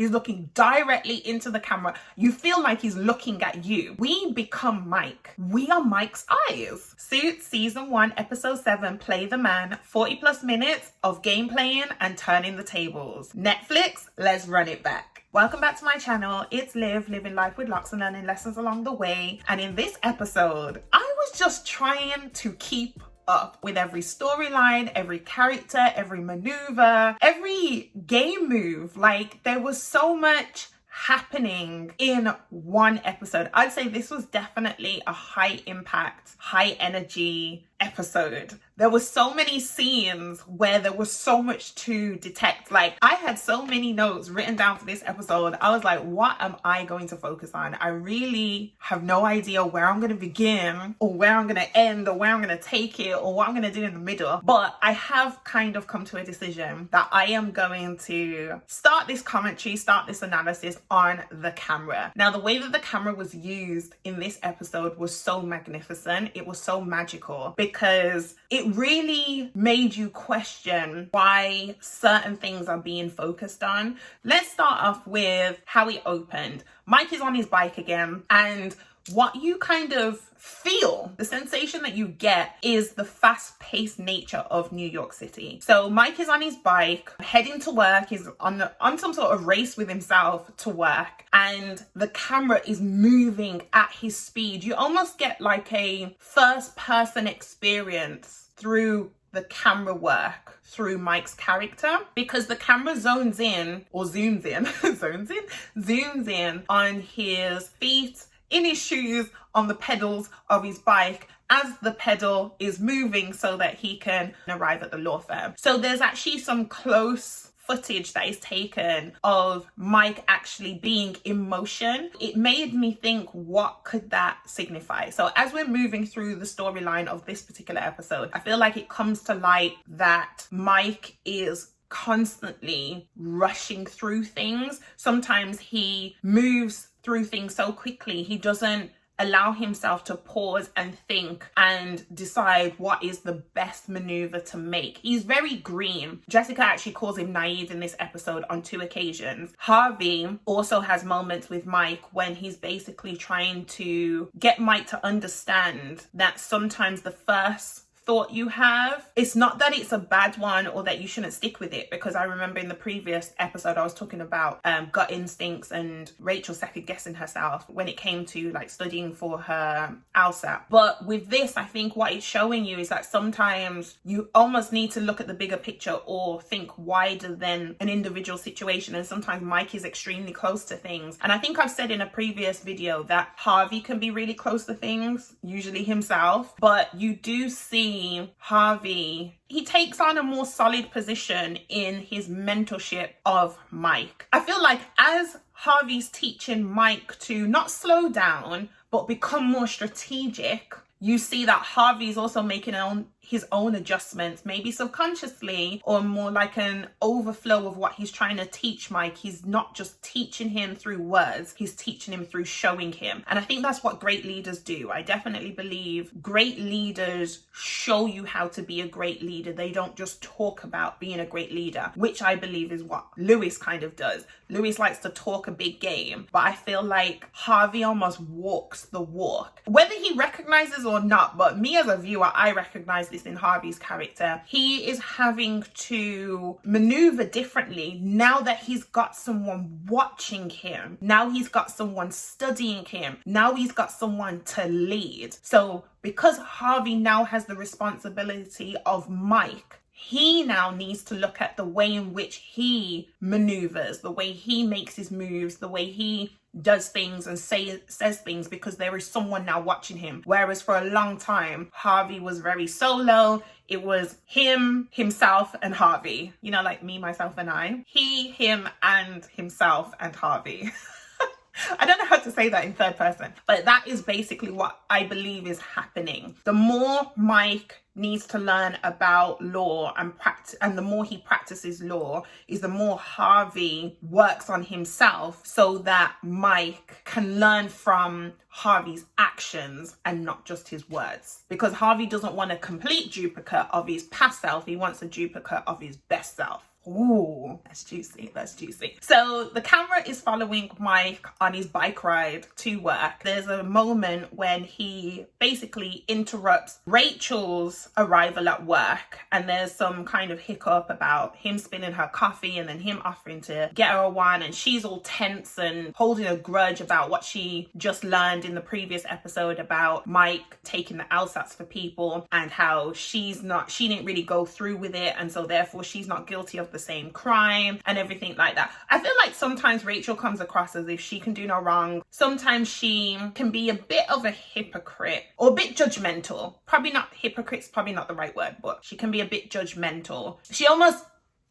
He's looking directly into the camera. You feel like he's looking at you. We become Mike. We are Mike's eyes. Suits season 1, episode 7, Play the Man. 40 plus minutes of game playing and turning the tables. Netflix, let's run it back. Welcome back to my channel. It's Liv, living life with locks and learning lessons along the way. And in this episode, I was just trying to keep up with every storyline, every character, every maneuver, every game move. Like, there was so much happening in one episode. I'd say this was definitely a high impact, high energy episode. There were so many scenes where there was so much to detect. Like, I had so many notes written down for this episode. I was like, what am I going to focus on? I really have no idea where I'm going to begin or where I'm going to end or where I'm going to take it or what I'm going to do in the middle. But I have kind of come to a decision that I am going to start this commentary, start this analysis on the camera. Now, the way that the camera was used in this episode was so magnificent. It was so magical because it really made you question why certain things are being focused on. Let's start off with how it opened. Mike is on his bike again, and what you kind of feel, the sensation that you get, is the fast-paced nature of New York City. So Mike is on his bike, heading to work. He's on some sort of race with himself to work, and the camera is moving at his speed. You almost get like a first-person experience through the camera work, through Mike's character, because the camera zooms in on his feet, in his shoes, on the pedals of his bike as the pedal is moving so that he can arrive at the law firm. So there's actually some close footage that is taken of Mike actually being in motion. It made me think, what could that signify? So as we're moving through the storyline of this particular episode, I feel like it comes to light that Mike is constantly rushing through things. Sometimes he moves through things so quickly, he doesn't allow himself to pause and think and decide what is the best maneuver to make. He's very green. Jessica actually calls him naive in this episode on 2 occasions. Harvey also has moments with Mike when he's basically trying to get Mike to understand that sometimes the first thought you have, it's not that it's a bad one or that you shouldn't stick with it, because I remember in the previous episode I was talking about gut instincts and Rachel second guessing herself when it came to like studying for her LSAT. But with this, I think what it's showing you is that sometimes you almost need to look at the bigger picture or think wider than an individual situation, and sometimes Mike is extremely close to things. And I think I've said in a previous video that Harvey can be really close to things, usually himself, but you do see Harvey, he takes on a more solid position in his mentorship of Mike. I feel like as Harvey's teaching Mike to not slow down, but become more strategic, you see that Harvey's also making his own adjustments, maybe subconsciously, or more like an overflow of what he's trying to teach Mike. He's not just teaching him through words, he's teaching him through showing him. And I think that's what great leaders do. I definitely believe great leaders show you how to be a great leader. They don't just talk about being a great leader, which I believe is what Lewis kind of does. Lewis likes to talk a big game, but I feel like Harvey almost walks the walk. Whether he recognizes or not, but me as a viewer, I recognize this in Harvey's character. He is having to maneuver differently now that he's got someone watching him. Now he's got someone studying him. Now he's got someone to lead. So because Harvey now has the responsibility of Mike, he now needs to look at the way in which he maneuvers, the way he makes his moves, the way he does things and says things, because there is someone now watching him. Whereas for a long time, Harvey was very solo. It was him, himself, and Harvey. You know, like me, myself, and I. He, him, and himself, and Harvey. I don't know how to say that in third person, but that is basically what I believe is happening. The more Mike needs to learn about law and practice, and the more he practices law, is the more Harvey works on himself so that Mike can learn from Harvey's actions and not just his words. Because Harvey doesn't want a complete duplicate of his past self, he wants a duplicate of his best self. Ooh, that's juicy, that's juicy. So the camera is following Mike on his bike ride to work. There's a moment when he basically interrupts Rachel's arrival at work, and there's some kind of hiccup about him spilling her coffee and then him offering to get her one, and she's all tense and holding a grudge about what she just learned in the previous episode about Mike taking the LSATs for people, and how she didn't really go through with it, and so therefore she's not guilty of the same crime and everything like that. I feel like sometimes Rachel comes across as if she can do no wrong. Sometimes she can be a bit of a hypocrite or a bit judgmental. Probably not, hypocrite's probably not the right word, but she can be a bit judgmental.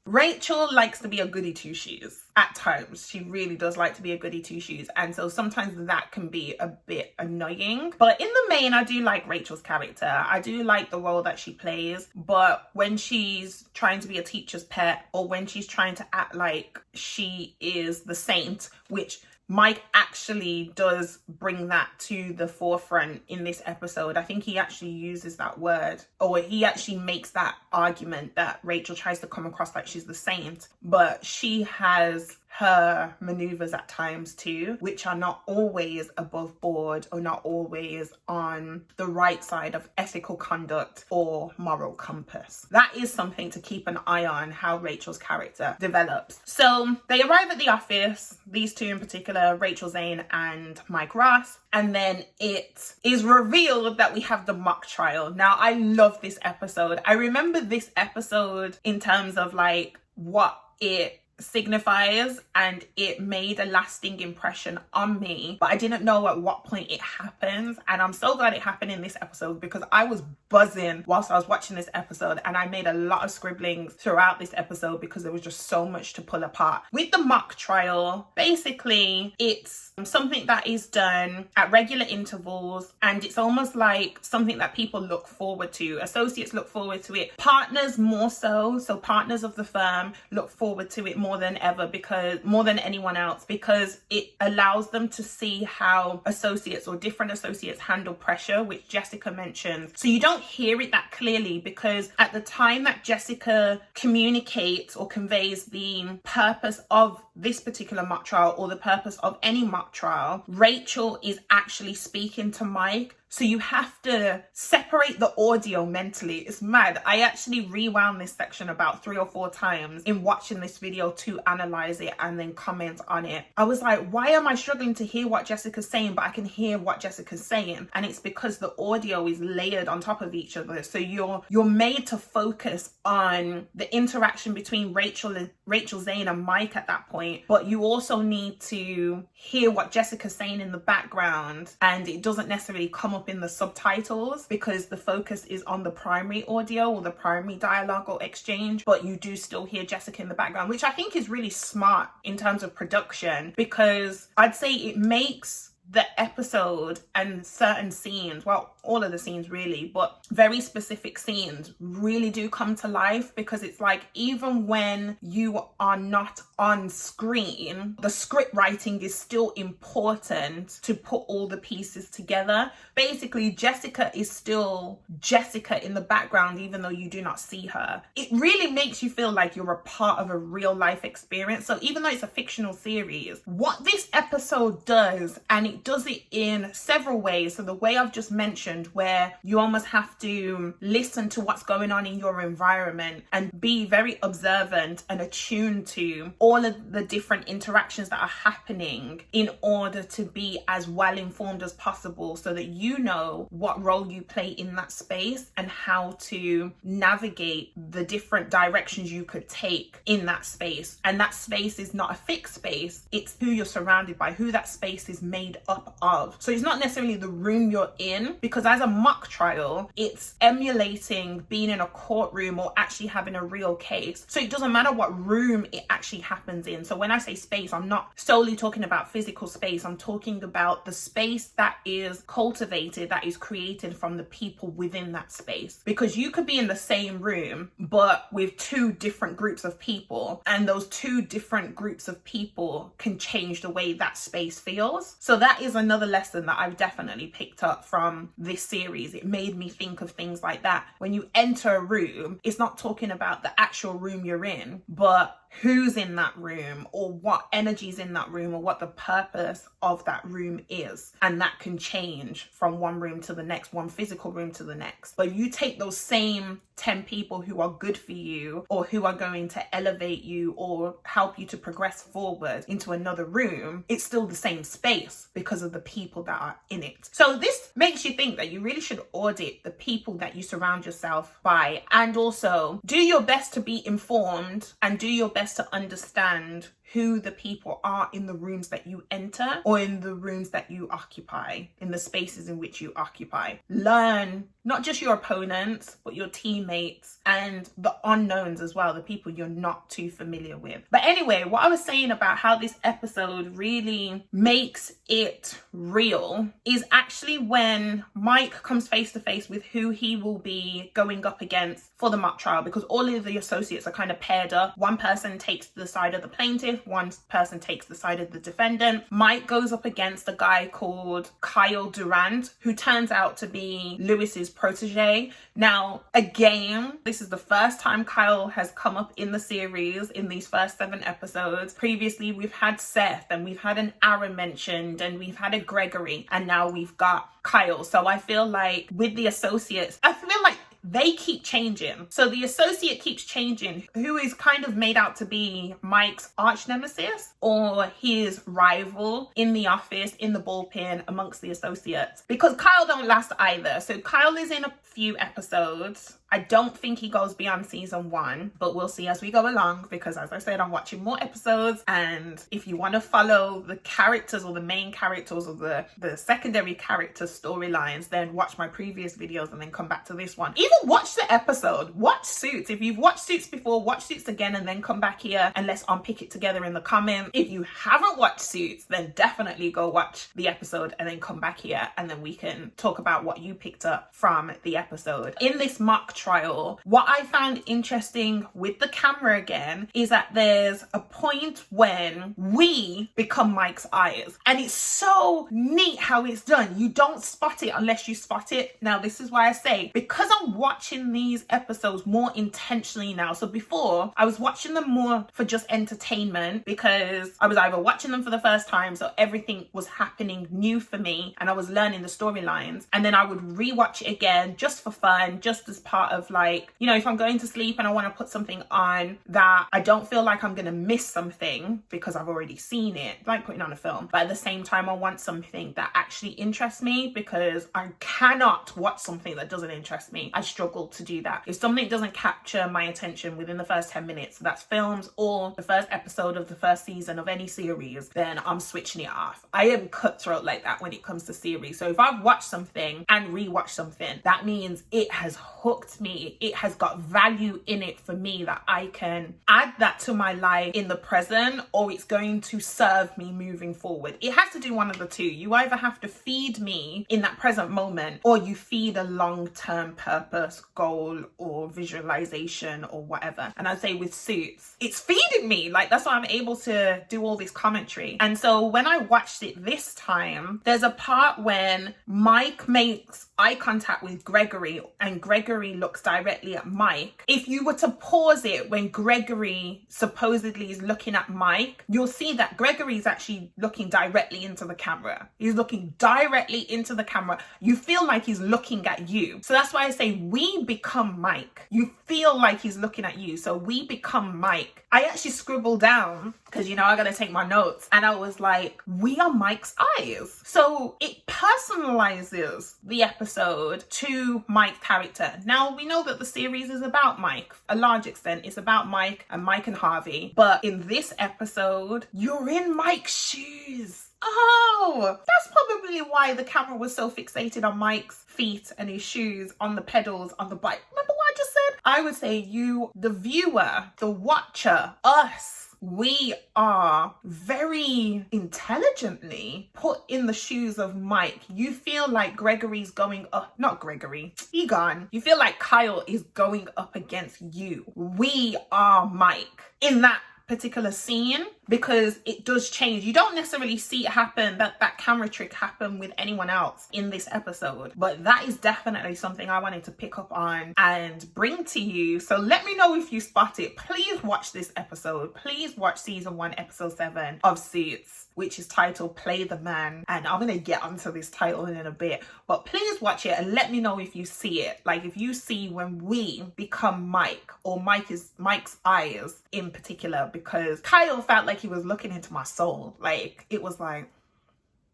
Rachel likes to be a goody two shoes at times. She really does like to be a goody two shoes, and so sometimes that can be a bit annoying. But in the main, I do like Rachel's character. I do like the role that she plays, but when she's trying to be a teacher's pet, or when she's trying to act like she is the saint, which Mike actually does bring that to the forefront in this episode. I think he actually uses that word, or he actually makes that argument that Rachel tries to come across like she's the saint, but she has her maneuvers at times too, which are not always above board or not always on the right side of ethical conduct or moral compass. That is something to keep an eye on, how Rachel's character develops. So they arrive at the office, these two in particular, Rachel Zane and Mike Ross, and then it is revealed that we have the mock trial. Now, I love this episode. I remember this episode in terms of like what it signifies, and it made a lasting impression on me, but I didn't know at what point it happens, and I'm so glad it happened in this episode because I was buzzing whilst I was watching this episode, and I made a lot of scribblings throughout this episode because there was just so much to pull apart. With the mock trial, basically it's something that is done at regular intervals, and it's almost like something that people look forward to. Associates look forward to it, partners more so partners of the firm look forward to it more than ever, because more than anyone else, because it allows them to see how associates or different associates handle pressure, which Jessica mentioned. So you don't hear it that clearly, because at the time that Jessica communicates or conveys the purpose of this particular mock trial, or the purpose of any mock trial, Rachel is actually speaking to Mike. So you have to separate the audio mentally. It's mad. I actually rewound this section about 3 or 4 times in watching this video to analyze it and then comment on it. I was like, why am I struggling to hear what Jessica's saying, but I can hear what Jessica's saying? And it's because the audio is layered on top of each other. So you're made to focus on the interaction between Rachel Zane and Mike at that point, but you also need to hear what Jessica's saying in the background, and it doesn't necessarily come up in the subtitles because the focus is on the primary audio or the primary dialogue or exchange, but you do still hear Jessica in the background, which I think is really smart in terms of production, because I'd say it makes the episode and certain scenes, well, all of the scenes really, but very specific scenes really do come to life, because it's like, even when you are not on screen, the script writing is still important to put all the pieces together. Basically, Jessica is still Jessica in the background, even though you do not see her. It really makes you feel like you're a part of a real life experience. So even though it's a fictional series, what this episode does, and it does it in several ways. So the way I've just mentioned, where you almost have to listen to what's going on in your environment and be very observant and attuned to all of the different interactions that are happening in order to be as well informed as possible, so that you know what role you play in that space and how to navigate the different directions you could take in that space. And that space is not a fixed space, it's who you're surrounded by, who that space is made up of. So it's not necessarily the room you're in, because as a mock trial, it's emulating being in a courtroom or actually having a real case. So it doesn't matter what room it actually happens in. So when I say space, I'm not solely talking about physical space, I'm talking about the space that is cultivated, that is created from the people within that space. Because you could be in the same room, but with 2 different groups of people, and those 2 different groups of people can change the way that space feels. So that that is another lesson that I've definitely picked up from this series. It made me think of things like that. When you enter a room, it's not talking about the actual room you're in, but who's in that room, or what energy's in that room, or what the purpose of that room is. And that can change from one room to the next, one physical room to the next. But you take those same 10 people who are good for you, or who are going to elevate you or help you to progress forward into another room, it's still the same space because of the people that are in it. So this makes you think that you really should audit the people that you surround yourself by, and also do your best to be informed and do your best to understand who the people are in the rooms that you enter, or in the rooms that you occupy, in the spaces in which you occupy. Learn not just your opponents, but your teammates and the unknowns as well, the people you're not too familiar with. But anyway, what I was saying about how this episode really makes it real is actually when Mike comes face to face with who he will be going up against for the mock trial, because all of the associates are kind of paired up. One person takes the side of the plaintiff, one person takes the side of the defendant. Mike goes up against a guy called Kyle Durant, who turns out to be Lewis's protege. Now, again, this is the first time Kyle has come up in the series in these first 7 episodes. Previously, we've had Seth, and we've had an Aaron mentioned, and we've had a Gregory, and now we've got Kyle. So I feel like with the associates, I feel like they keep changing. So the associate keeps changing, who is kind of made out to be Mike's arch nemesis or his rival in the office, in the bullpen, amongst the associates. Because Kyle don't last either. So Kyle is in a few episodes. I don't think he goes beyond season 1, but we'll see as we go along, because as I said, I'm watching more episodes. And if you want to follow the characters, or the main characters, or the secondary character storylines, then watch my previous videos and then come back to this one. Even watch the episode, watch Suits. If you've watched Suits before, watch Suits again and then come back here and let's unpick it together in the comments. If you haven't watched Suits, then definitely go watch the episode and then come back here, and then we can talk about what you picked up from the episode. In this mock trial, what I found interesting with the camera again is that there's a point when we become Mike's eyes, and it's so neat how it's done. You don't spot it unless you spot it. Now, this is why I say, because I'm watching these episodes more intentionally now. So before, I was watching them more for just entertainment, because I was either watching them for the first time, so everything was happening new for me and I was learning the storylines, and then I would rewatch it again just for fun, just as part of, like, you know, if I'm going to sleep and I want to put something on that I don't feel like I'm going to miss something because I've already seen it, like putting on a film. But at the same time, I want something that actually interests me, because I cannot watch something that doesn't interest me. I struggle to do that. If something doesn't capture my attention within the first 10 minutes, that's films or the first episode of the first season of any series, then I'm switching it off. I am cutthroat like that when it comes to series. So if I've watched something and rewatched something, that means it has hooked me. It has got value in it for me that I can add that to my life in the present, or it's going to serve me moving forward. It has to do one of the two. You either have to feed me in that present moment, or you feed a long-term purpose, goal, or visualization or whatever. And I'd say with Suits, it's feeding me. Like, that's why I'm able to do all this commentary. And so when I watched it this time, there's a part when Mike makes eye contact with Gregory and Gregory looks directly at Mike. If you were to pause it when Gregory supposedly is looking at Mike, you'll see that Gregory is actually looking directly into the camera. He's looking directly into the camera. You feel like he's looking at you. So that's why I say we become Mike. You feel like he's looking at you. So we become Mike. I actually scribbled down, because, you know, I gotta take my notes, and I was like, we are Mike's eyes. So it personalizes the episode to Mike's character. Now, we know that the series is about Mike. A large extent, it's about Mike and Harvey. But in this episode, you're in Mike's shoes. Oh, that's probably why the camera was so fixated on Mike's feet and his shoes on the pedals on the bike. Remember what I just said? I would say you, the viewer, the watcher, us, we are very intelligently put in the shoes of Mike. You feel like Gregory's going up, not Gregory, Egon. You feel like Kyle is going up against you. We are Mike. In that particular scene, because it does change. You don't necessarily see it happen, that camera trick happen with anyone else in this episode, but that is definitely something I wanted to pick up on and bring to you. So let me know if you spot it. Please watch this episode. Please watch season 1 episode 7 of Suits, which is titled Play the Man, and I'm gonna get onto this title in a bit, but please watch it and let me know if you see it. Like, if you see when we become Mike, or Mike's eyes in particular, because Kyle felt like he was looking into my soul. Like, it was like,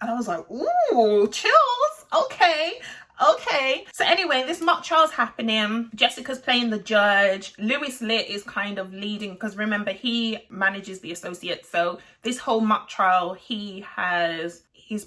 and I was like, ooh, chills. Okay. So anyway, this mock trial's happening. Jessica's playing the judge. Lewis Litt is kind of leading, because remember, he manages the associates. So this whole mock trial, he's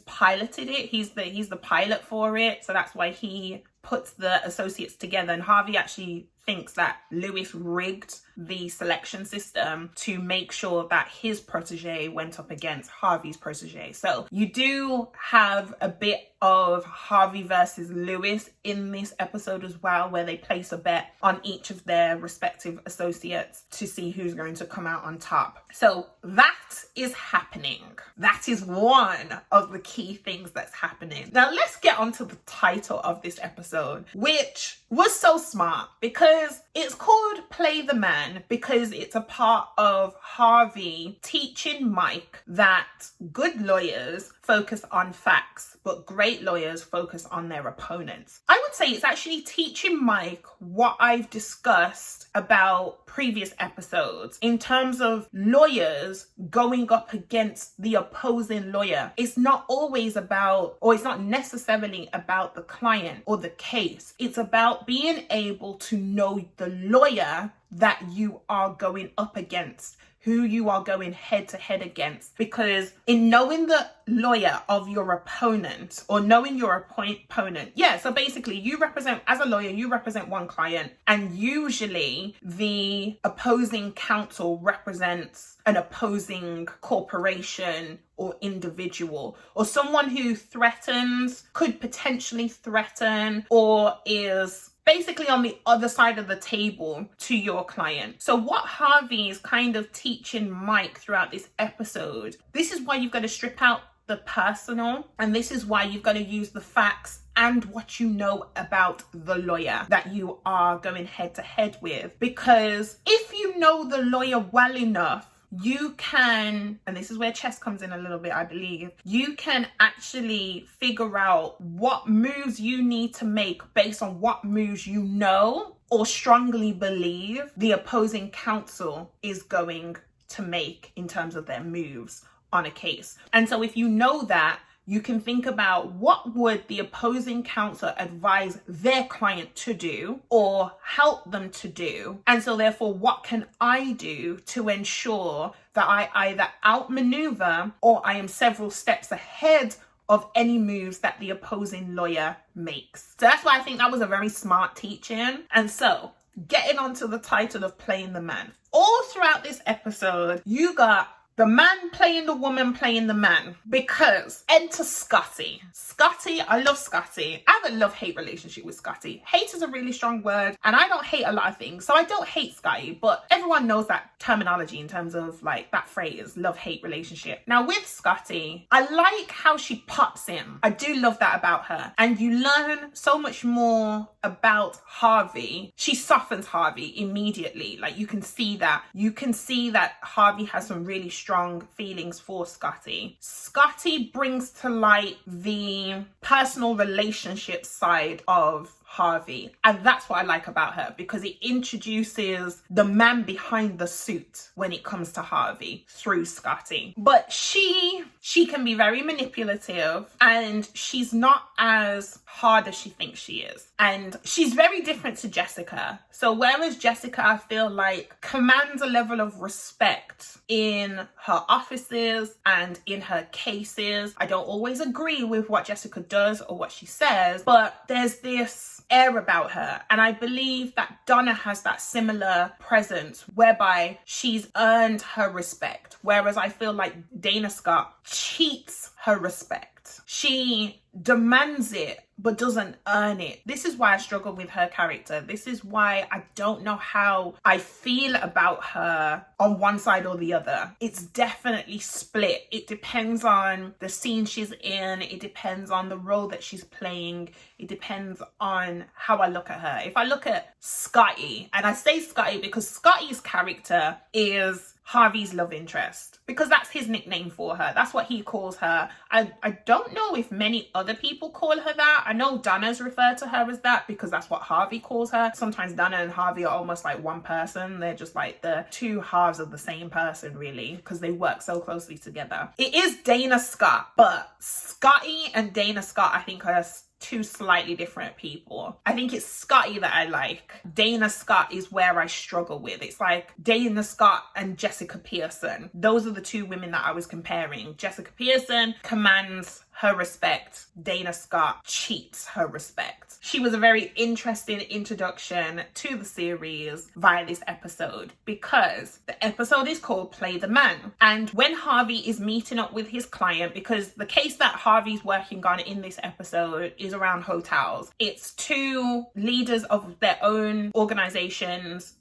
piloted it. He's the pilot for it. So that's why he puts the associates together. And Harvey actually thinks that Lewis rigged the selection system to make sure that his protege went up against Harvey's protege. So you do have a bit of Harvey versus Lewis in this episode as well, where they place a bet on each of their respective associates to see who's going to come out on top. So that is happening. That is one of the key things that's happening. Now let's get onto the title of this episode, which was so smart, because it's called Play the Man, because it's a part of Harvey teaching Mike that good lawyers focus on facts, but great lawyers focus on their opponents. I would say it's actually teaching Mike what I've discussed about previous episodes in terms of lawyers going up against the opposing lawyer. It's not always about, or it's not necessarily about the client or the case. It's about being able to know the lawyer that you are going up against, who you are going head to head against. Because in knowing the lawyer of your opponent, or knowing your opponent, so basically you represent, as a lawyer, you represent one client, and usually the opposing counsel represents an opposing corporation or individual, or someone who threatens, could potentially threaten, or is basically on the other side of the table to your client. So what Harvey is kind of teaching Mike throughout this episode, this is why you've got to strip out the personal, and this is why you've got to use the facts and what you know about the lawyer that you are going head to head with. Because if you know the lawyer well enough, you can, and this is where chess comes in a little bit, I believe, you can actually figure out what moves you need to make based on what moves you know or strongly believe the opposing counsel is going to make in terms of their moves on a case. And so if you know that, you can think about what would the opposing counsel advise their client to do or help them to do. And so therefore, what can I do to ensure that I either outmaneuver or I am several steps ahead of any moves that the opposing lawyer makes? So that's why I think that was a very smart teaching. And so getting onto the title of Playing the Man. All throughout this episode, you got the man playing the woman playing the man, because enter Scotty. Scotty, I love Scotty. I have a love-hate relationship with Scotty. Hate is a really strong word, and I don't hate a lot of things, so I don't hate Scotty, but everyone knows that terminology in terms of like that phrase, love-hate relationship. Now with Scotty, I like how she pops in. I do love that about her, and you learn so much more about Harvey. She softens Harvey immediately. Like you can see that Harvey has some really strong feelings for Scotty. Scotty brings to light the personal relationship side of Harvey, and that's what I like about her, because it introduces the man behind the suit when it comes to Harvey through Scotty. But she can be very manipulative, and she's not as hard as she thinks she is, and she's very different to Jessica. So whereas Jessica, I feel like, commands a level of respect in her offices and in her cases, I don't always agree with what Jessica does or what she says, but there's this air about her, and I believe that Donna has that similar presence whereby she's earned her respect, whereas I feel like Dana Scott cheats her respect. She demands it but doesn't earn it. This is why I struggle with her character. This is why I don't know how I feel about her on one side or the other. It's definitely split. It depends on the scene she's in. It depends on the role that she's playing. It depends on how I look at her. If I look at Scotty, and I say Scotty because Scotty's character is Harvey's love interest, because that's his nickname for her. That's what he calls her. I don't know if many other people call her that. I know Donna's referred to her as that because that's what Harvey calls her. Sometimes Donna and Harvey are almost like one person. They're just like the two halves of the same person, really, because they work so closely together. It is Dana Scott, but Scotty and Dana Scott, I think, are two slightly different people. I think it's Scotty that I like. Dana Scott is where I struggle with. It's like Dana Scott and Jessica Pearson. Those are the two women that I was comparing. Jessica Pearson commands her respect. Dana Scott cheats her respect. She was a very interesting introduction to the series via this episode, because the episode is called Play the Man. And when Harvey is meeting up with his client, because the case that Harvey's working on in this episode is around hotels. It's two leaders of their own organizations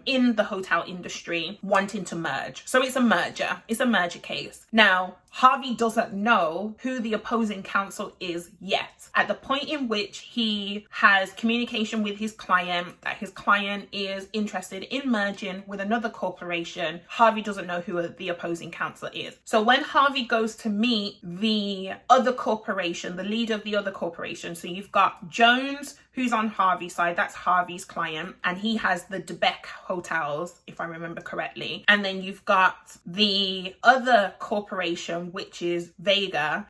in the hotel industry wanting to merge. So it's a merger. It's a merger case. Now, Harvey doesn't know who the opposing counsel is yet. At the point in which he has communication with his client, that his client is interested in merging with another corporation, Harvey doesn't know who the opposing counsel is. So when Harvey goes to meet the other corporation, the leader of the other corporation, so you've got Jones, who's on Harvey's side, that's Harvey's client, and he has the dissect hotels, if I remember correctly. And then you've got the other corporation, which is Vega,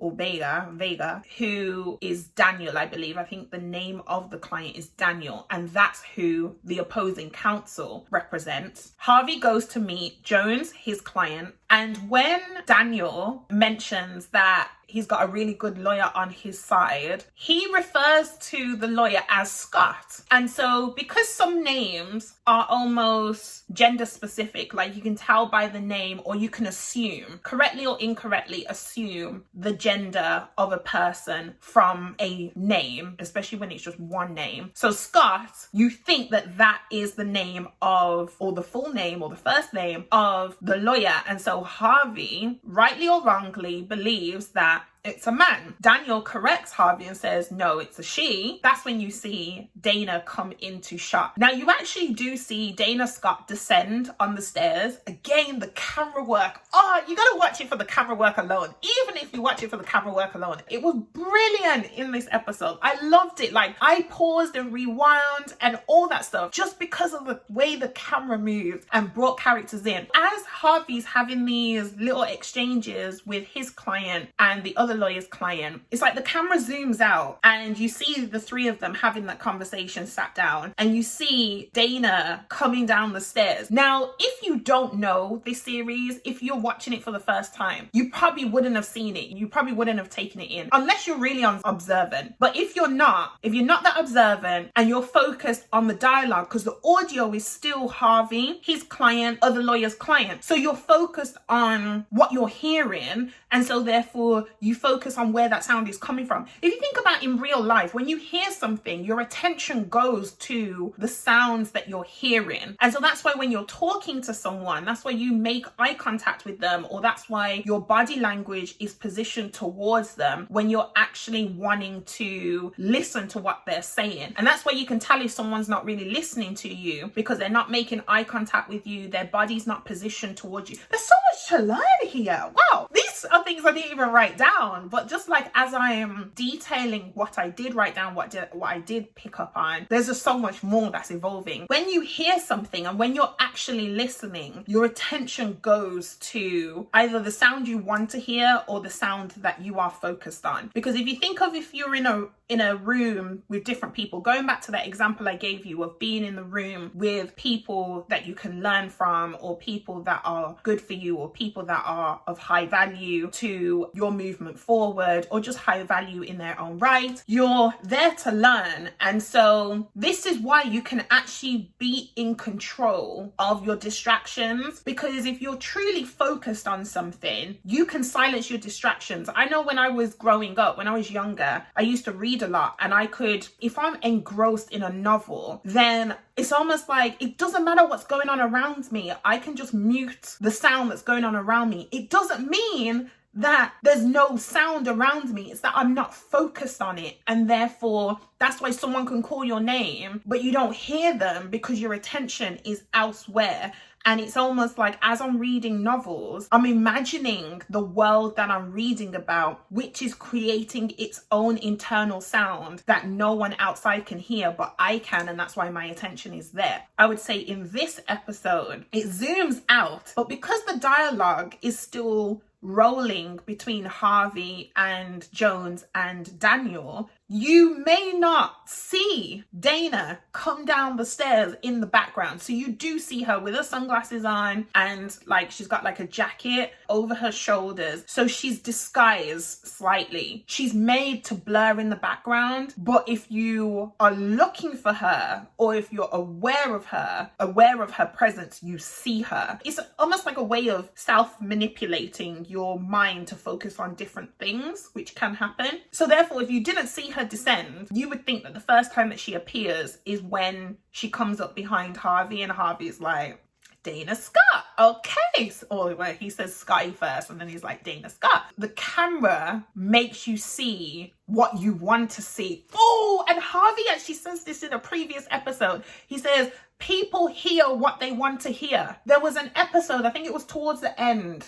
who is Daniel, I believe. I think the name of the client is Daniel, and that's who the opposing counsel represents. Harvey goes to meet Jones, his client, and when Daniel mentions that he's got a really good lawyer on his side, he refers to the lawyer as Scott. And so because some names are almost gender specific, like you can tell by the name, or you can assume, correctly or incorrectly assume the gender of a person from a name, especially when it's just one name. So Scott, you think that that is the name of, or the full name or the first name of the lawyer. And so Harvey, rightly or wrongly, believes that it's a man. Daniel corrects Harvey and says, no, it's a she. That's when you see Dana come into shot. Now, you actually do see Dana Scott descend on the stairs. Again, the camera work. Oh, you gotta watch it for the camera work alone. Even if you watch it for the camera work alone, it was brilliant in this episode. I loved it. Like, I paused and rewound and all that stuff just because of the way the camera moved and brought characters in. As Harvey's having these little exchanges with his client and the other lawyer's client, it's like the camera zooms out and you see the three of them having that conversation sat down, and you see Dana coming down the stairs. Now, if you don't know this series, if you're watching it for the first time, you probably wouldn't have seen it. You probably wouldn't have taken it in unless you're really observant. But if you're not that observant and you're focused on the dialogue, because the audio is still Harvey, his client, other lawyer's client, so you're focused on what you're hearing, and so therefore you focus on where that sound is coming from. If you think about in real life, when you hear something, your attention goes to the sounds that you're hearing. And so that's why when you're talking to someone, that's why you make eye contact with them, or that's why your body language is positioned towards them when you're actually wanting to listen to what they're saying. And that's why you can tell if someone's not really listening to you, because they're not making eye contact with you, their body's not positioned towards you. There's so much to learn here. Wow, these are things I didn't even write down, but just like as I am detailing what I did write down, what I did pick up on, there's just so much more that's evolving. When you hear something and when you're actually listening, your attention goes to either the sound you want to hear or the sound that you are focused on. Because if you think of, if you're in a room with different people, going back to that example I gave you of being in the room with people that you can learn from, or people that are good for you, or people that are of high value to your movement forward, or just high value in their own right, you're there to learn. And so this is why you can actually be in control of your distractions, because if you're truly focused on something, you can silence your distractions distractions. I know when I was growing up, when I was younger, I used to read a lot, and I could, if I'm engrossed in a novel, then it's almost like it doesn't matter what's going on around me. I can just mute the sound that's going on around me. It doesn't mean that there's no sound around me. It's that I'm not focused on it, and therefore that's why someone can call your name but you don't hear them because your attention is elsewhere. And it's almost like as I'm reading novels, I'm imagining the world that I'm reading about, which is creating its own internal sound that no one outside can hear, but I can, and that's why my attention is there. I would say in this episode, it zooms out, but because the dialogue is still rolling between Harvey and Jones and Daniel, you may not see Dana come down the stairs in the background. So you do see her with her sunglasses on, and like she's got like a jacket over her shoulders. So she's disguised slightly. She's made to blur in the background. But if you are looking for her, or if you're aware of her presence, you see her. It's almost like a way of self-manipulating your mind to focus on different things, which can happen. So therefore, if you didn't see her descend, you would think that the first time that she appears is when she comes up behind Harvey, and Harvey's like, Dana Scott, okay. Or where he says Scotty first, and then he's like, Dana Scott. The camera makes you see what you want to see. Oh, and Harvey actually says this in a previous episode. He says, people hear what they want to hear. There was an episode, I think it was towards the end,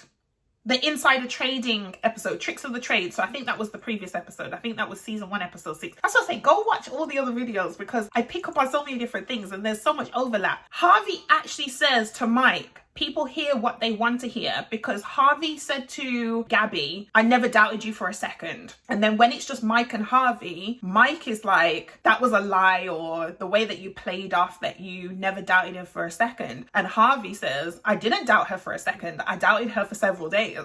the insider trading episode, Tricks of the Trade. So I think that was the previous episode. I think that was season 1, episode 6. That's what I say, go watch all the other videos because I pick up on so many different things and there's so much overlap. Harvey actually says to Mike, people hear what they want to hear, because Harvey said to Gabby, I never doubted you for a second. And then when it's just Mike and Harvey, Mike is like, that was a lie, or the way that you played off that you never doubted him for a second. And Harvey says, I didn't doubt her for a second. I doubted her for several days.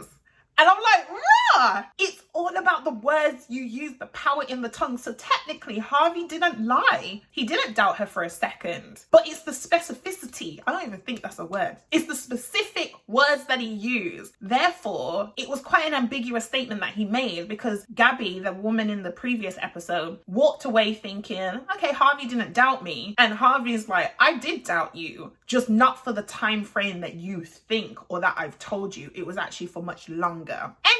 And I'm like, rah! It's all about the words you use, the power in the tongue. So technically, Harvey didn't lie. He didn't doubt her for a second. But it's the specificity. I don't even think that's a word. It's the specific words that he used. Therefore, it was quite an ambiguous statement that he made, because Gabby, the woman in the previous episode, walked away thinking, okay, Harvey didn't doubt me. And Harvey's like, I did doubt you, just not for the time frame that you think or that I've told you. It was actually for much longer.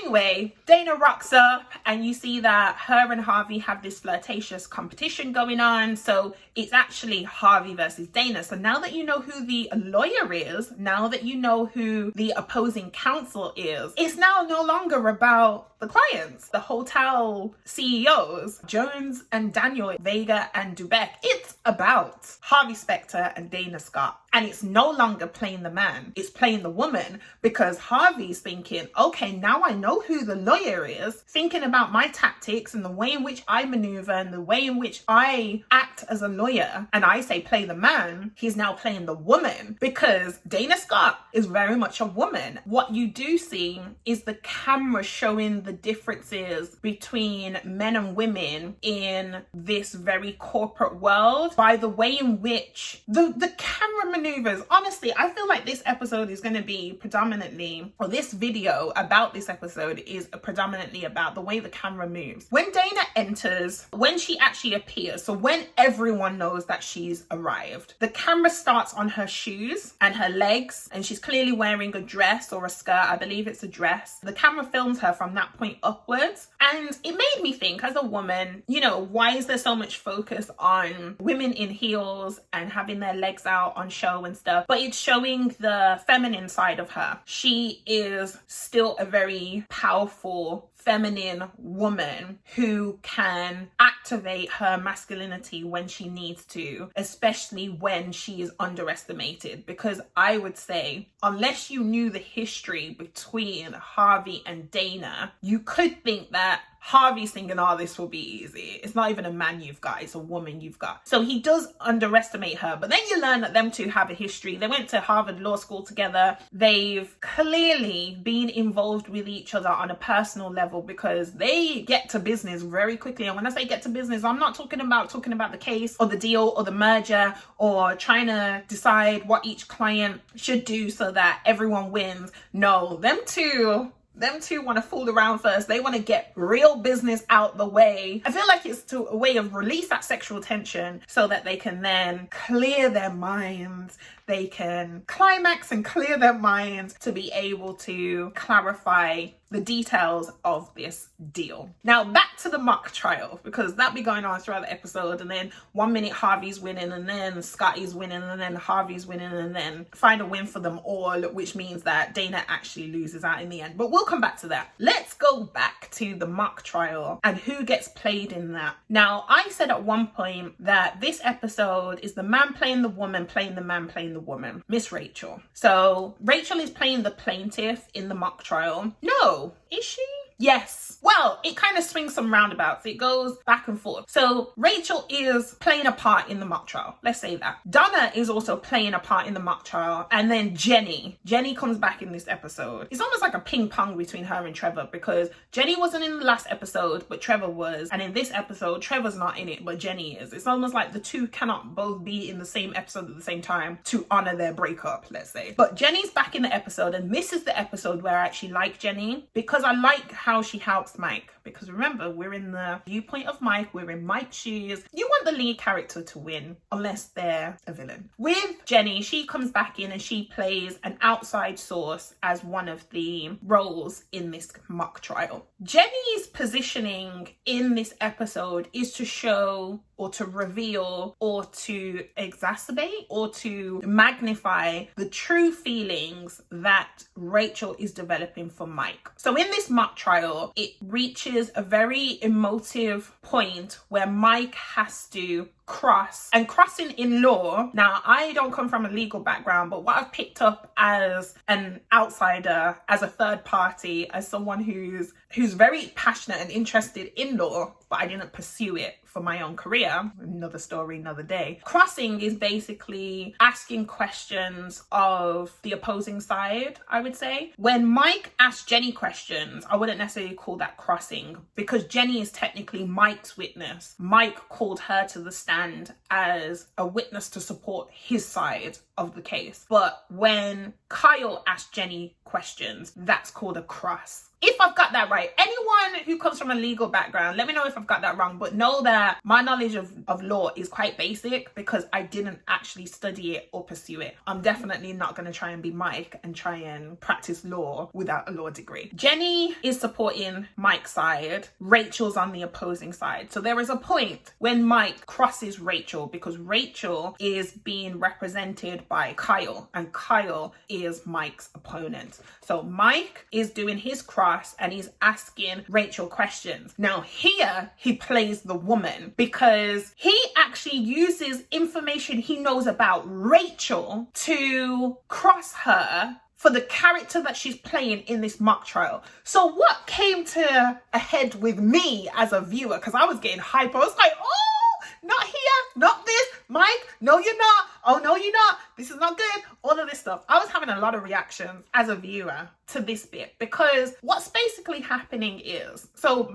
Anyway, Dana rocks up and you see that her and Harvey have this flirtatious competition going on. So it's actually Harvey versus Dana. So now that you know who the lawyer is, now that you know who the opposing counsel is, it's now no longer about the clients, the hotel CEOs, Jones and Daniel, Vega and Dubeck. It's about Harvey Specter and Dana Scott. And it's no longer playing the man, it's playing the woman, because Harvey's thinking, okay, now I know who the lawyer is, thinking about my tactics and the way in which I maneuver and the way in which I act as a lawyer, and I say play the man. He's now playing the woman, because Dana Scott is very much a woman. What you do see is the camera showing the differences between men and women in this very corporate world by the way in which the camera maneuvers. Honestly, I feel like this episode is going to be predominantly, or this video about this episode is predominantly about the way the camera moves. When Dana enters, when she actually appears, so when everyone knows that she's arrived, the camera starts on her shoes and her legs, and she's clearly wearing a dress or a skirt. I believe it's a dress. The camera films her from that point upwards, and it made me think, as a woman, you know, why is there so much focus on women in heels and having their legs out on show and stuff? But it's showing the feminine side of her. She is still a very powerful feminine woman who can activate her masculinity when she needs to, especially when she is underestimated. Because I would say, unless you knew the history between Harvey and Dana, you could think that Harvey's thinking, oh, this will be easy. It's not even a man you've got, it's a woman you've got. So he does underestimate her. But then you learn that them two have a history. They went to Harvard Law School together. They've clearly been involved with each other on a personal level, because they get to business very quickly. And when I say get to business, I'm not talking about the case or the deal or the merger or trying to decide what each client should do so that everyone wins. No, them two, Them two want to fool around first. They want to get real business out the way. I feel like it's a way of release that sexual tension so that they can then clear their minds. They can climax and clear their minds to be able to clarify the details of this deal. Now back to the mock trial, because that be going on throughout the episode, and then 1 minute Harvey's winning, and then Scotty's winning, and then Harvey's winning, and then find a win for them all, which means that Dana actually loses out in the end. But we'll come back to that. Let's go back to the mock trial and who gets played in that. Now I said at one point that this episode is the man playing the woman playing the man playing the woman, Miss Rachel. So Rachel is playing the plaintiff in the mock trial. No, is she? Yes. Well, it kind of swings some roundabouts. It goes back and forth. So Rachel is playing a part in the mock trial. Let's say that. Donna is also playing a part in the mock trial. And then Jenny comes back in this episode. It's almost like a ping pong between her and Trevor, because Jenny wasn't in the last episode, but Trevor was. And in this episode, Trevor's not in it, but Jenny is. It's almost like the two cannot both be in the same episode at the same time to honor their breakup, let's say. But Jenny's back in the episode, and this is the episode where I actually like Jenny, because I like how she helps Mike. Because remember, we're in the viewpoint of Mike, we're in Mike's shoes. You want the lead character to win, unless they're a villain. With Jenny, she comes back in and she plays an outside source as one of the roles in this mock trial. Jenny's positioning in this episode is to show, or to reveal, or to exacerbate, or to magnify the true feelings that Rachel is developing for Mike. So in this mock trial, it reaches a very emotive point where Mike has to cross, and crossing in law, now I don't come from a legal background, but what I've picked up as an outsider, as a third party, as someone who's very passionate and interested in law, but I didn't pursue it for my own career, another story, another day. Crossing is basically asking questions of the opposing side, I would say. When Mike asked Jenny questions, I wouldn't necessarily call that crossing, because Jenny is technically Mike's witness. Mike called her to the stand as a witness to support his side of the case. But when Kyle asked Jenny questions, that's called a cross. If I've got that right, anyone who comes from a legal background, let me know if I've got that wrong, but know that my knowledge of law is quite basic, because I didn't actually study it or pursue it. I'm definitely not going to try and be Mike and try and practice law without a law degree. Jenny is supporting Mike's side, Rachel's on the opposing side. So there is a point when Mike crosses Rachel, because Rachel is being represented by Kyle, and Kyle is Mike's opponent. So Mike is doing his cross and he's asking Rachel questions. Now here he plays the woman, because he actually uses information he knows about Rachel to cross her for the character that she's playing in this mock trial. So what came to a head with me as a viewer, because I was getting hyper, I was like, oh, not here, not this, Mike, no you're not, oh no you're not, this is not good, all of this stuff. I was having a lot of reactions as a viewer to this bit, because what's basically happening is, so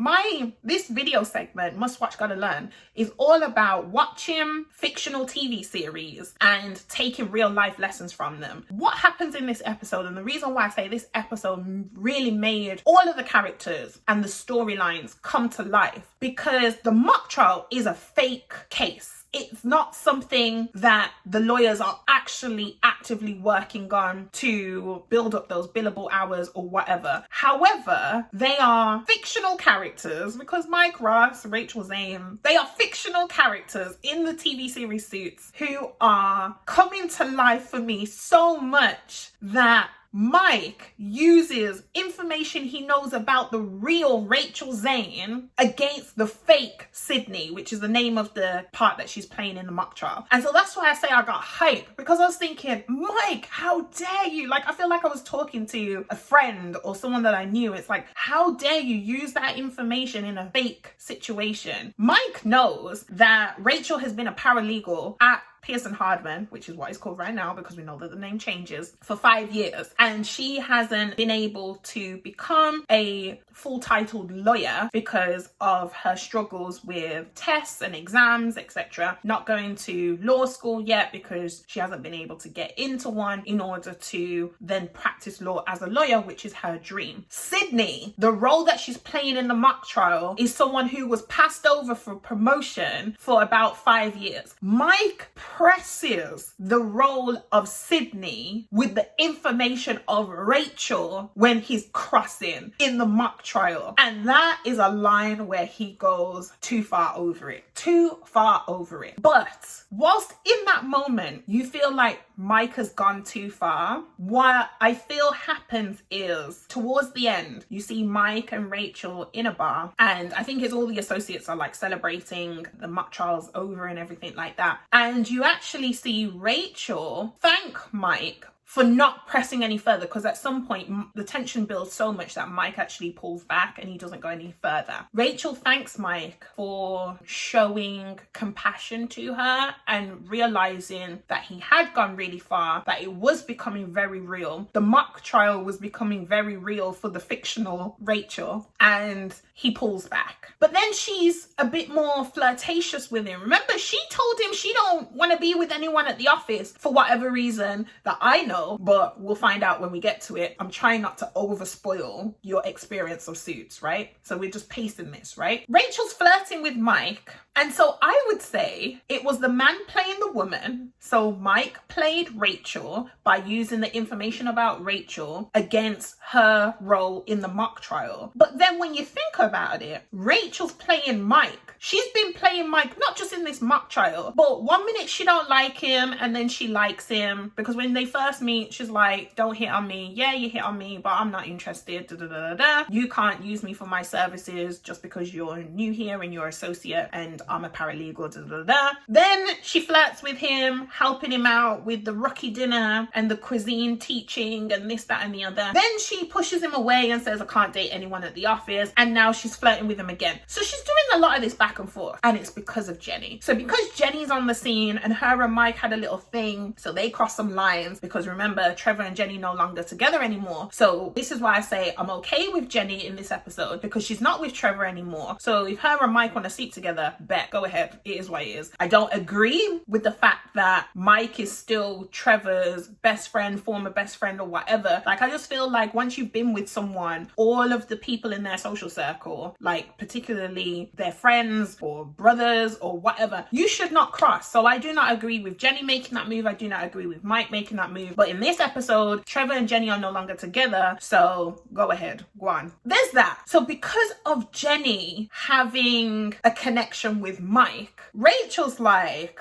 this video segment, Must Watch Gotta Learn, is all about watching fictional TV series and taking real life lessons from them. What happens in this episode, and the reason why I say this episode really made all of the characters and the storylines come to life, because the mock trial is a fake case. It's not something that the lawyers are actually actively working on to build up those billable hours or whatever. However, they are fictional characters, because Mike Ross, Rachel Zane, they are fictional characters in the TV series Suits who are coming to life for me so much that Mike uses information he knows about the real Rachel Zane against the fake Sydney, which is the name of the part that she's playing in the mock trial. And so that's why I say I got hyped, because I was thinking, Mike, how dare you? Like, I feel like I was talking to a friend or someone that I knew. It's like, how dare you use that information in a fake situation? Mike knows that Rachel has been a paralegal at Pearson Hardman, which is what it's called right now because we know that the name changes, for 5 years. And she hasn't been able to become a full-titled lawyer because of her struggles with tests and exams, etc. Not going to law school yet because she hasn't been able to get into one in order to then practice law as a lawyer, which is her dream. Sydney, the role that she's playing in the mock trial, is someone who was passed over for promotion for about 5 years. Mike presses the role of Sydney with the information of Rachel when he's crossing in the mock trial. And that is a line where he goes too far over it. Too far over it. But whilst in that moment you feel like Mike has gone too far, what I feel happens is towards the end you see Mike and Rachel in a bar, and I think it's all the associates are like celebrating the mock trials over and everything like that, and you actually see Rachel thank Mike for not pressing any further, because at some point the tension builds so much that Mike actually pulls back and he doesn't go any further. Rachel thanks Mike for showing compassion to her and realizing that he had gone really far, that it was becoming very real. The mock trial was becoming very real for the fictional Rachel, and he pulls back. But then she's a bit more flirtatious with him. Remember, she told him she don't want to be with anyone at the office for whatever reason that I know, but we'll find out when we get to it. I'm trying not to over spoil your experience of Suits, right? So we're just pacing this, right? Rachel's flirting with Mike, and so I would say it was the man playing the woman. So Mike played Rachel by using the information about Rachel against her role in the mock trial. But then when you think about it, Rachel's playing Mike. She's been playing Mike not just in this mock trial, but one minute she don't like him and then she likes him, because when they first meet she's like, don't hit on me. Yeah, you hit on me, but I'm not interested. Da, da, da, da, da. You can't use me for my services just because you're new here and you're associate and I'm a paralegal. Da, da, da, da. Then she flirts with him, helping him out with the rookie dinner and the cuisine teaching and this, that and the other. Then she pushes him away and says, I can't date anyone at the office. And now she's flirting with him again. So she's doing a lot of this back and forth, and it's because of Jenny. So because Jenny's on the scene and her and Mike had a little thing, so they crossed some lines, because remember, Trevor and Jenny no longer together anymore. So this is why I say I'm okay with Jenny in this episode, because she's not with Trevor anymore. So if her and Mike want to sleep together, bet, go ahead. It is what it is. I don't agree with the fact that Mike is still Trevor's best friend, former best friend or whatever. Like, I just feel like once you've been with someone, all of the people in their social circle, like particularly their friends or brothers or whatever, you should not cross. So I do not agree with Jenny making that move. I do not agree with Mike making that move. But in this episode, Trevor and Jenny are no longer together. So go ahead, go on. There's that. So because of Jenny having a connection with Mike, Rachel's like,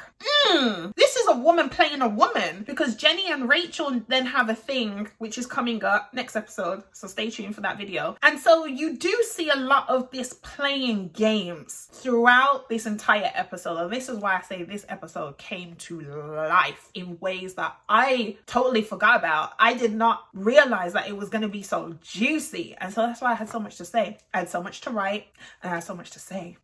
this is a woman playing a woman, because Jenny and Rachel then have a thing which is coming up next episode, so stay tuned for that video. And so you do see a lot of this playing games throughout this entire episode, and this is why I say this episode came to life in ways that I totally forgot about. I did not realize that it was going to be so juicy, and so that's why I had so much to say. I had so much to write and I had so much to say.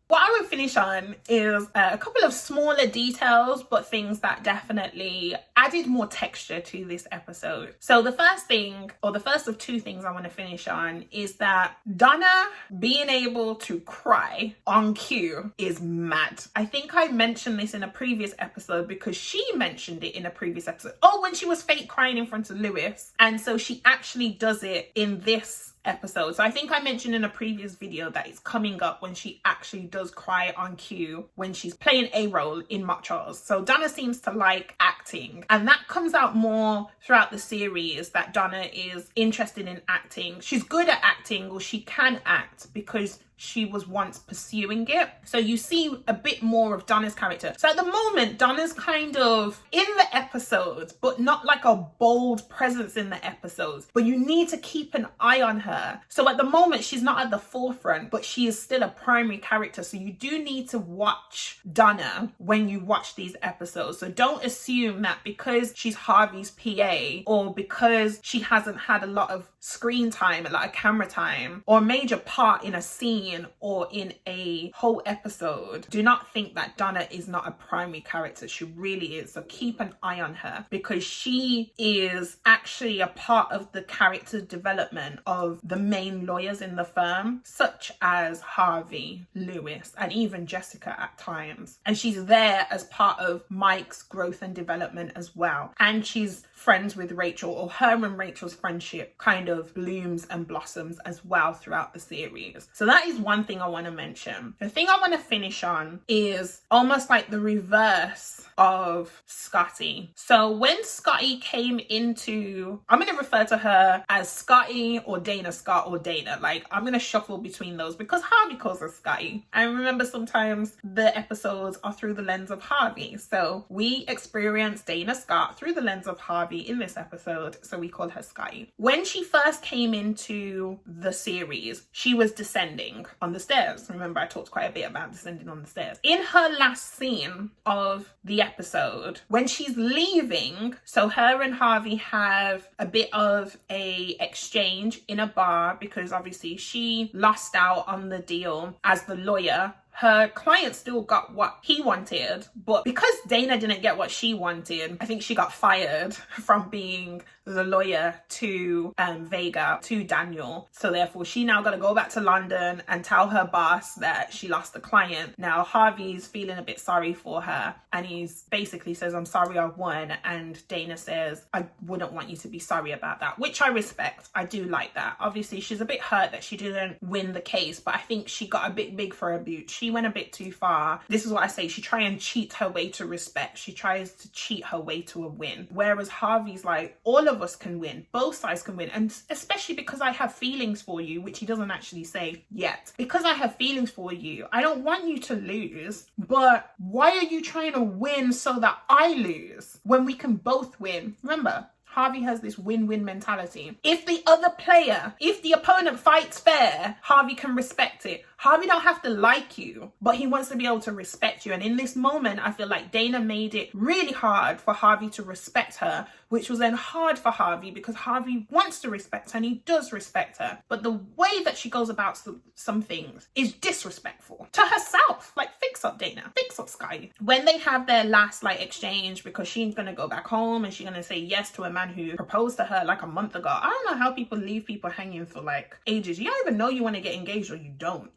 What I would finish on is a couple of smaller details, but things that definitely added more texture to this episode. So the first thing, or the first of two things I want to finish on, is that Donna being able to cry on cue is mad. I think I mentioned this in a previous episode because she mentioned it in a previous episode. Oh, when she was fake crying in front of Lewis. And so she actually does it in this episode. So I think I mentioned in a previous video that it's coming up when she actually does cry on cue when she's playing a role in mock trials. So Donna seems to like acting, and that comes out more throughout the series, that Donna is interested in acting. She's good at acting, or she can act because she was once pursuing it. So you see a bit more of Donna's character. So at the moment, Donna's kind of in the episodes, but not like a bold presence in the episodes. But you need to keep an eye on her her. So at the moment, she's not at the forefront, but she is still a primary character. So you do need to watch Donna when you watch these episodes. So don't assume that because she's Harvey's PA, or because she hasn't had a lot of screen time, a lot of camera time, or a major part in a scene or in a whole episode, do not think that Donna is not a primary character. She really is. So keep an eye on her, because she is actually a part of the character development of the main lawyers in the firm, such as Harvey, Lewis, and even Jessica at times. And she's there as part of Mike's growth and development as well. And she's friends with Rachel, or her and Rachel's friendship kind of blooms and blossoms as well throughout the series. So that is one thing I want to mention. The thing I want to finish on is almost like the reverse of Scotty. So when Scotty came into, I'm going to refer to her as Scotty or Dana, Scott or Dana. Like, I'm going to shuffle between those because Harvey calls her Scotty. I remember sometimes the episodes are through the lens of Harvey. So we experience Dana Scott through the lens of Harvey in this episode. So we call her Scotty. When she first came into the series, she was descending on the stairs. Remember, I talked quite a bit about descending on the stairs. In her last scene of the episode, when she's leaving, so her and Harvey have a bit of a exchange in a bar, because obviously she lost out on the deal as the lawyer. Her client still got what he wanted, but because Dana didn't get what she wanted, I think she got fired from being the lawyer to Vega, to Daniel. So therefore, she now got to go back to London and tell her boss that she lost the client. Now, Harvey's feeling a bit sorry for her, and he's basically says, I'm sorry I won. And Dana says, I wouldn't want you to be sorry about that, which I respect. I do like that. Obviously, she's a bit hurt that she didn't win the case, but I think she got a bit big for her boots. She went a bit too far. This is what I say. She tries and cheat her way to respect. She tries to cheat her way to a win. Whereas Harvey's like, all of us can win. Both sides can win. And especially because I have feelings for you, which he doesn't actually say yet. Because I have feelings for you, I don't want you to lose. But why are you trying to win so that I lose when we can both win? Remember, Harvey has this win-win mentality. If the other player, if the opponent fights fair, Harvey can respect it. Harvey don't have to like you, but he wants to be able to respect you. And in this moment, I feel like Dana made it really hard for Harvey to respect her, which was then hard for Harvey because Harvey wants to respect her and he does respect her. But the way that she goes about some things is disrespectful to herself. Like, fix up, Dana. Fix up, Sky. When they have their last exchange, because she's going to go back home and she's going to say yes to a man who proposed to her a month ago. I don't know how people leave people hanging for ages. You don't even know you want to get engaged or you don't.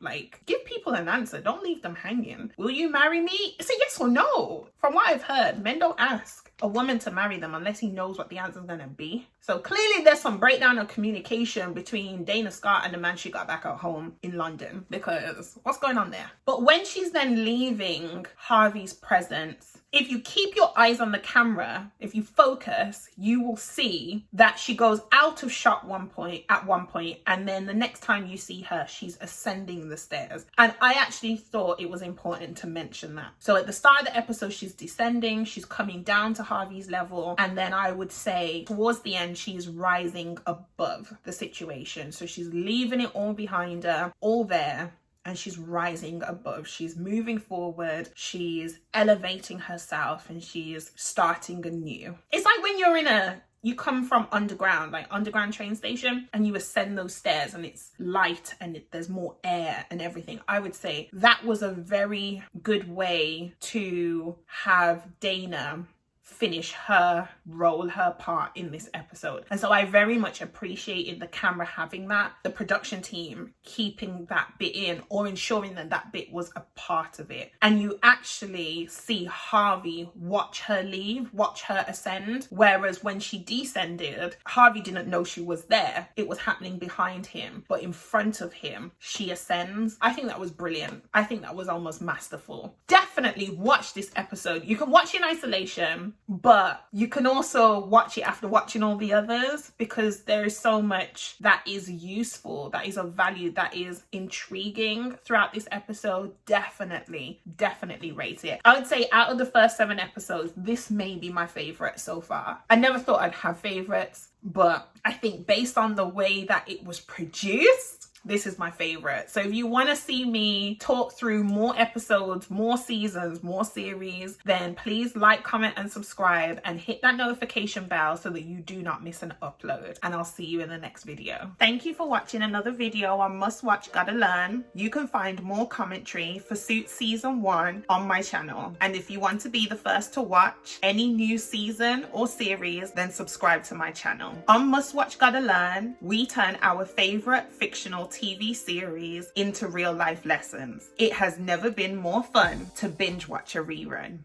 Give people an answer. Don't leave them hanging. Will you marry me? It's a yes or no. From what I've heard, men don't ask a woman to marry them unless he knows what the answer is going to be. So clearly there's some breakdown of communication between Dana Scott and the man she got back at home in London, because what's going on there? But when she's then leaving Harvey's presence, if you keep your eyes on the camera, if you focus, you will see that she goes out of shot at one point, and then the next time you see her, she's ascending the stairs. And I actually thought it was important to mention that. So at the start of the episode, she's descending, she's coming down to Harvey's level, and then I would say towards the end, she's rising above the situation. So she's leaving it all behind her, all there, and she's rising above. She's moving forward, she's elevating herself, and she's starting anew. It's like when you come from underground train station, and you ascend those stairs and it's light and there's more air and everything. I would say that was a very good way to have Dana finish her role, her part in this episode. And so I very much appreciated the camera having that, the production team keeping that bit in, or ensuring that that bit was a part of it. And you actually see Harvey watch her leave, watch her ascend. Whereas when she descended, Harvey didn't know she was there. It was happening behind him, but in front of him, she ascends. I think that was brilliant. I think that was almost masterful. Definitely watch this episode. You can watch it in isolation, but you can also watch it after watching all the others, because there is so much that is useful, that is of value, that is intriguing throughout this episode. Definitely rate it. I would say out of the first 7 episodes, this may be my favorite so far. I never thought I'd have favorites, but I think based on the way that it was produced, this is my favorite. So if you want to see me talk through more episodes, more seasons, more series, then please like, comment, and subscribe, and hit that notification bell so that you do not miss an upload. And I'll see you in the next video. Thank you for watching another video on Must Watch Gotta Learn. You can find more commentary for Suits Season 1 on my channel. And if you want to be the first to watch any new season or series, then subscribe to my channel. On Must Watch Gotta Learn, we turn our favorite fictional TV series into real life lessons. It has never been more fun to binge watch a rerun.